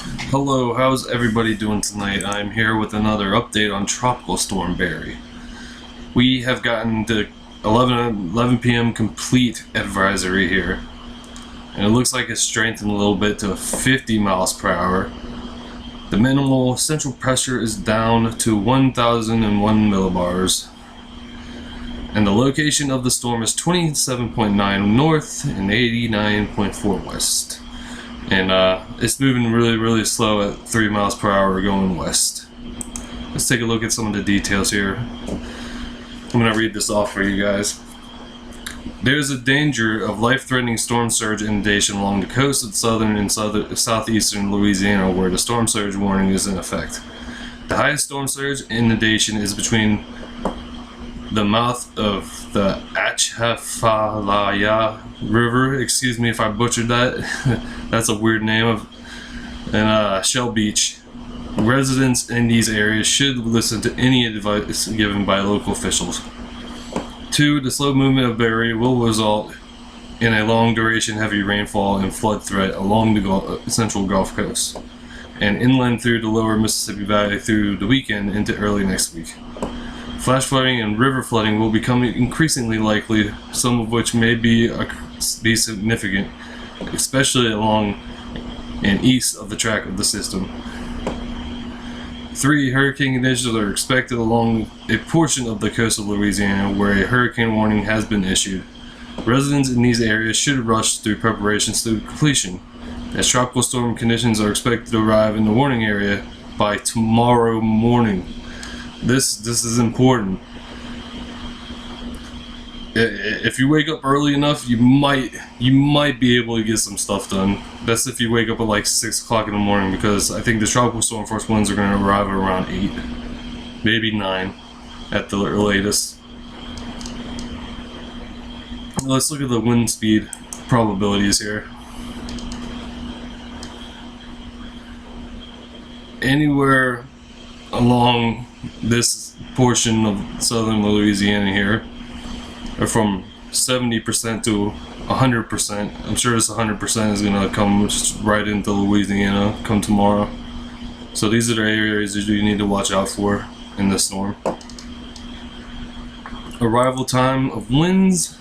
Hello, how's everybody doing tonight? I'm here with another update on Tropical Storm Barry. We have gotten the 11 p.m. complete advisory here, and it looks like it's strengthened a little bit to 50 miles per hour. The minimal central pressure is down to 1,001 millibars, and the location of the storm is 27.9 north and 89.4 west. And it's moving really slow at 3 miles per hour going west. Let's take a look at some of the details here. I'm going to read this off for you guys. There's a danger of life-threatening storm surge inundation along the coast of southern and southeastern Louisiana, where the storm surge warning is in effect. The highest storm surge inundation is between the mouth of the Atchafalaya River, excuse me if I butchered that, that's a weird name, and Shell Beach. Residents in these areas should listen to any advice given by local officials. 2. The slow movement of Barry will result in a long duration heavy rainfall and flood threat along the central Gulf Coast and inland through the lower Mississippi Valley through the weekend into early next week. Flash flooding and river flooding will become increasingly likely, some of which may be significant, especially along and east of the track of the system. 3. Hurricane conditions are expected along a portion of the coast of Louisiana where a hurricane warning has been issued. Residents in these areas should rush through preparations to completion, as tropical storm conditions are expected to arrive in the warning area by tomorrow morning. This is important. If you wake up early enough, you might be able to get some stuff done. That's if you wake up at like 6 o'clock in the morning, because I think the tropical storm force winds are going to arrive at around 8, maybe 9 at the latest. Let's look at the wind speed probabilities here. Anywhere along this portion of southern Louisiana here are from 70% to 100%. I'm sure this 100% is going to come right into Louisiana come tomorrow. So these are the areas that you need to watch out for in this storm. Arrival time of winds.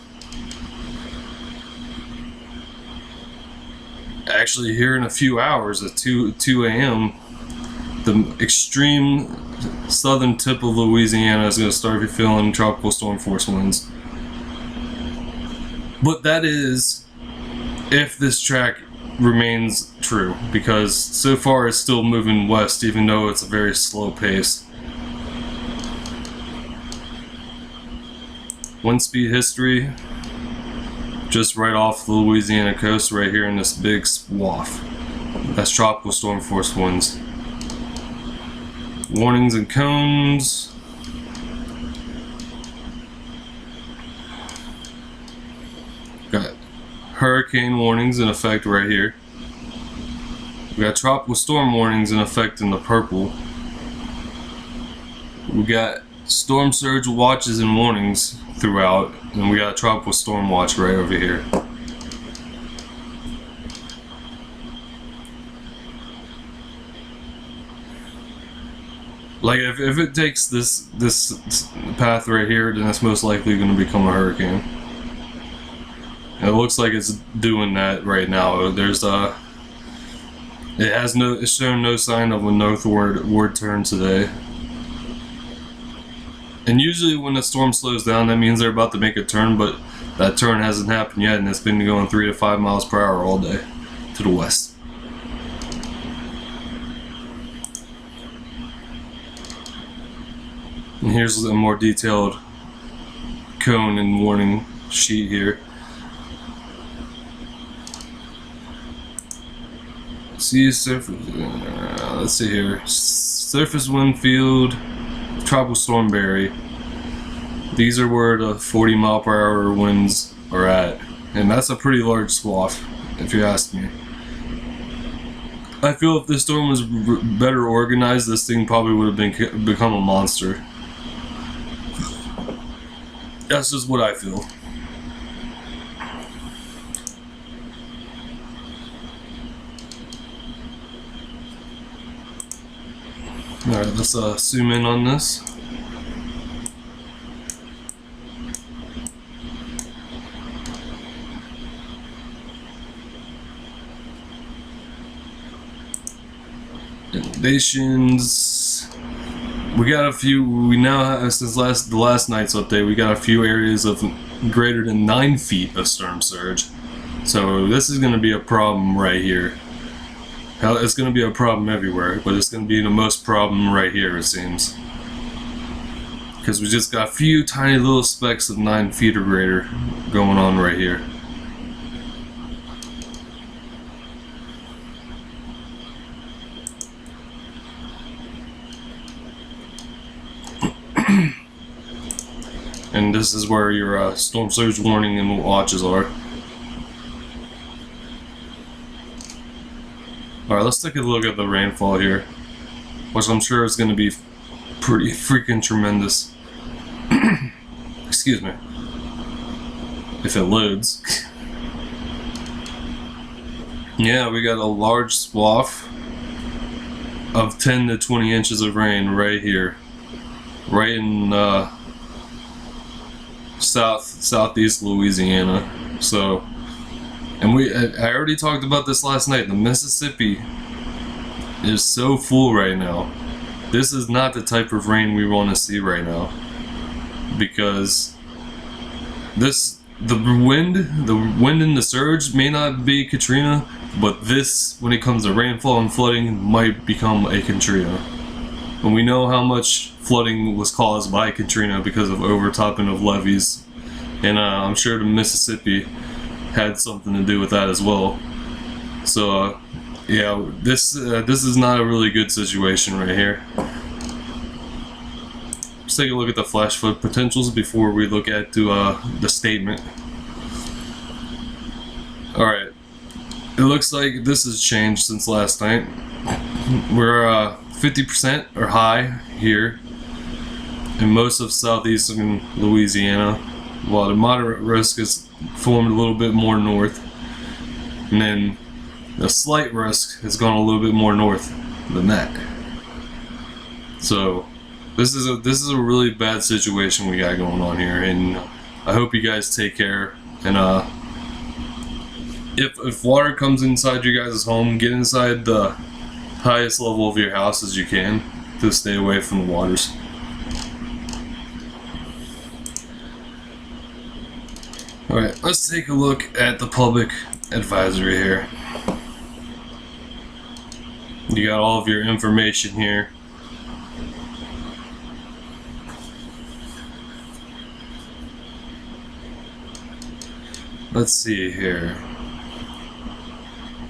Actually here in a few hours at 2 a.m. the extreme southern tip of Louisiana is going to start feeling tropical storm force winds. But that is if this track remains true, because so far it's still moving west even though it's a very slow pace. Wind speed history, just right off the Louisiana coast right here in this big swath. That's tropical storm force winds. Warnings and cones. Got hurricane warnings in effect right here. We got tropical storm warnings in effect in the purple. We got storm surge watches and warnings throughout, and we got a tropical storm watch right over here. Like if it takes this path right here, then it's most likely going to become a hurricane. And it looks like it's doing that right now. There's it's shown no sign of a northward turn today. And usually when the storm slows down, that means they're about to make a turn, but that turn hasn't happened yet, and it's been going 3 to 5 miles per hour all day to the west. And here's a more detailed cone and warning sheet here. See surface. Let's see here. Surface wind field, tropical storm Barry. These are where the 40 mile per hour winds are at, and that's a pretty large swath, if you ask me. I feel if this storm was better organized, this thing probably would have become a monster. That's just what I feel. Alright, let's zoom in on this. Inundations. We got a few. We now have, since the last night's update, we got a few areas of greater than 9 feet of storm surge. So this is going to be a problem right here. Hell, it's going to be a problem everywhere, but it's going to be the most problem right here, it seems. Because we just got a few tiny little specks of 9 feet or greater going on right here. And this is where your storm surge warning and watches are. Alright, let's take a look at the rainfall here, which I'm sure is going to be pretty freaking tremendous. Excuse me. If it loads. Yeah, we got a large swath of 10 to 20 inches of rain right here. Right in southeast Louisiana. So, and I already talked about this last night. The Mississippi is so full right now. This is not the type of rain we want to see right now, because the wind and the surge may not be Katrina, but this, when it comes to rainfall and flooding, might become a Katrina. And we know how much flooding was caused by Katrina because of overtopping of levees, and I'm sure the Mississippi had something to do with that as well. So yeah, this is not a really good situation right here. Let's take a look at the flash flood potentials before we look at the statement. Alright, it looks like this has changed since last night. We're 50% or high here in most of southeastern Louisiana, while the moderate risk is formed a little bit more north, and then the slight risk has gone a little bit more north than that. So this is a really bad situation we got going on here, and I hope you guys take care. And if water comes inside your guys' home, get inside the highest level of your house as you can to stay away from the waters. Alright, let's take a look at the public advisory here. You got all of your information here. Let's see here.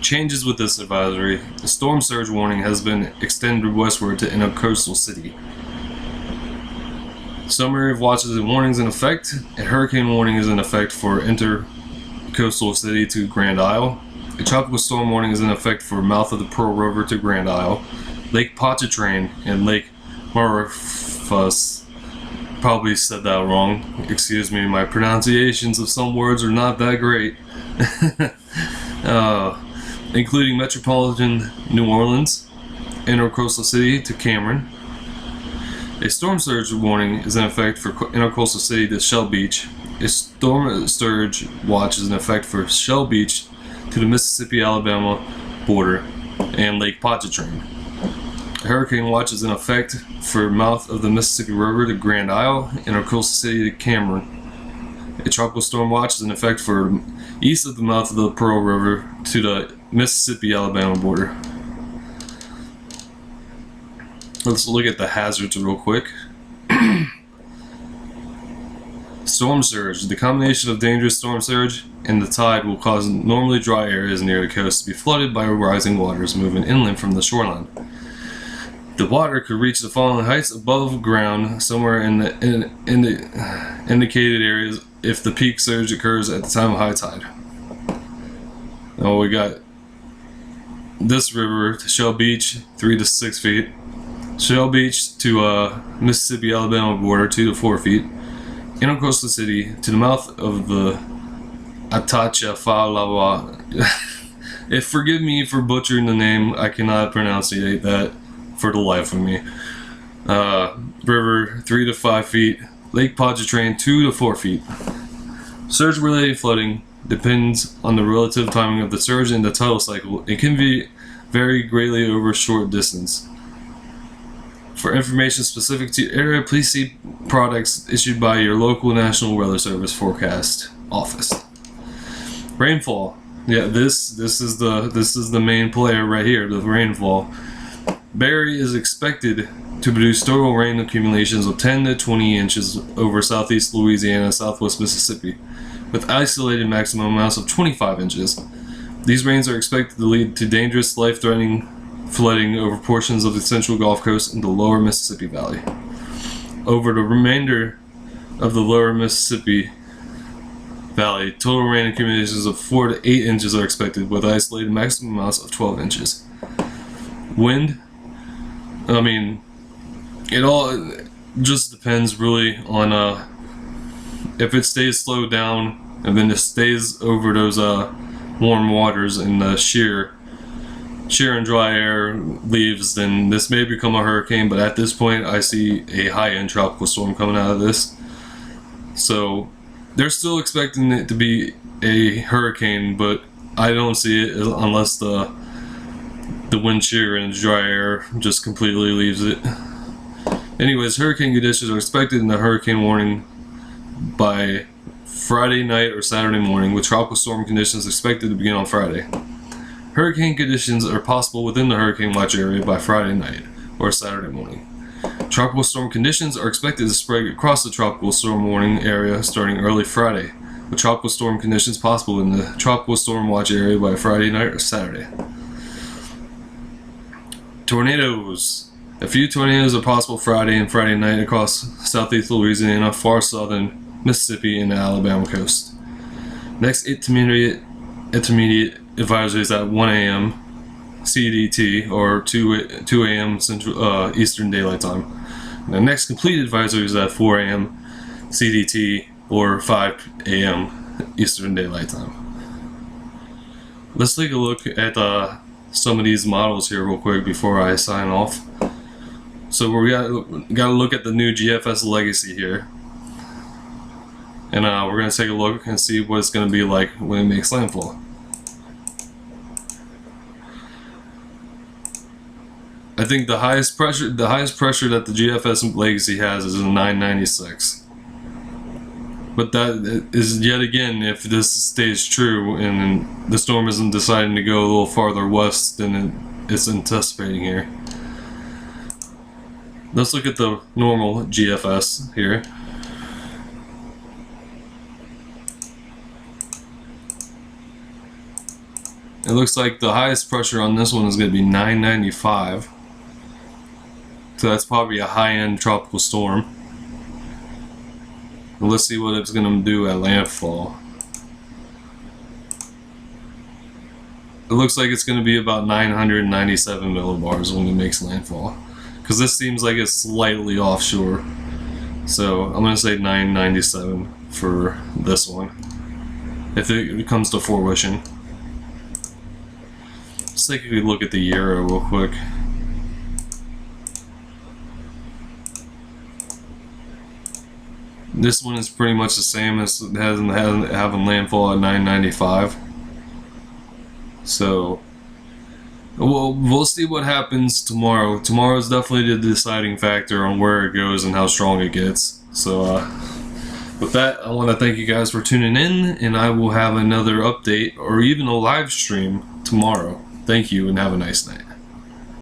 Changes with this advisory. The storm surge warning has been extended westward to intercoastal city. Summary of watches and warnings in effect. A hurricane warning is in effect for intercoastal city to Grand Isle. A tropical storm warning is in effect for mouth of the Pearl River to Grand Isle. Lake Pontchartrain and Lake Marifus. Probably said that wrong. Excuse me, my pronunciations of some words are not that great. Including metropolitan New Orleans, intercoastal city to Cameron. A storm surge warning is in effect for intercoastal city to Shell Beach. A storm surge watch is in effect for Shell Beach to the Mississippi-Alabama border and Lake Pontchartrain. A hurricane watch is in effect for mouth of the Mississippi River to Grand Isle, intercoastal city to Cameron. A tropical storm watch is in effect for east of the mouth of the Pearl River to the Mississippi-Alabama border. Let's look at the hazards real quick. Storm surge. The combination of dangerous storm surge and the tide will cause normally dry areas near the coast to be flooded by rising waters moving inland from the shoreline. The water could reach the following heights above ground somewhere in the indicated areas if the peak surge occurs at the time of high tide. Now we got this river to Shell Beach, 3 to 6 feet. Shell Beach to Mississippi Alabama border, 2 to 4 feet. Intercoastal city to the mouth of the Atachafalawa. Forgive me for butchering the name. I cannot pronounce that. for the life of me. River 3 to 5 feet. Lake Pontchartrain 2 to 4 feet. Surge-related flooding depends on the relative timing of the surge and the tidal cycle. It can vary greatly over a short distance. For information specific to your area, please see products issued by your local National Weather Service forecast office. Rainfall. Yeah, this is the main player right here, the rainfall. Barry is expected to produce total rain accumulations of 10 to 20 inches over southeast Louisiana and southwest Mississippi, with isolated maximum amounts of 25 inches. These rains are expected to lead to dangerous, life-threatening flooding over portions of the central Gulf Coast and the lower Mississippi Valley. Over the remainder of the lower Mississippi Valley, total rain accumulations of 4 to 8 inches are expected, with isolated maximum amounts of 12 inches. Wind, it all just depends really on if it stays slowed down and then it stays over those warm waters and the sheer and dry air leaves, then this may become a hurricane, but at this point I see a high-end tropical storm coming out of this. So they're still expecting it to be a hurricane, but I don't see it unless the wind shear and dry air just completely leaves it. Anyways, hurricane conditions are expected in the hurricane warning by Friday night or Saturday morning, with tropical storm conditions expected to begin on Friday. Hurricane conditions are possible within the hurricane watch area by Friday night or Saturday morning. Tropical storm conditions are expected to spread across the tropical storm warning area starting early Friday, with tropical storm conditions possible in the tropical storm watch area by Friday night or Saturday. Tornadoes. A few tornadoes are possible Friday and Friday night across southeast Louisiana, far southern Mississippi, and the Alabama coast. Next intermediate advisories at 1 a.m. CDT or 2 a.m. Central Eastern Daylight Time. The next complete advisory is at 4 a.m. CDT or 5 a.m. Eastern Daylight Time. Let's take a look at some of these models here real quick before I sign off. So we got to look at the new GFS Legacy here, and we're going to take a look and see what it's going to be like when it makes landfall. I think the highest pressure that the GFS Legacy has is a 996. But that is yet again, if this stays true and the storm isn't deciding to go a little farther west than it's anticipating here. Let's look at the normal GFS here. It looks like the highest pressure on this one is going to be 995. So that's probably a high-end tropical storm. Let's see what it's going to do at landfall. It looks like it's going to be about 997 millibars when it makes landfall, because this seems like it's slightly offshore. So I'm going to say 997 for this one, if it comes to fruition. Let's take a look at the Euro real quick. This one is pretty much the same as having landfall at 995. So we'll see what happens tomorrow. Tomorrow is definitely the deciding factor on where it goes and how strong it gets. So with that, I want to thank you guys for tuning in, and I will have another update or even a live stream tomorrow. Thank you and have a nice night.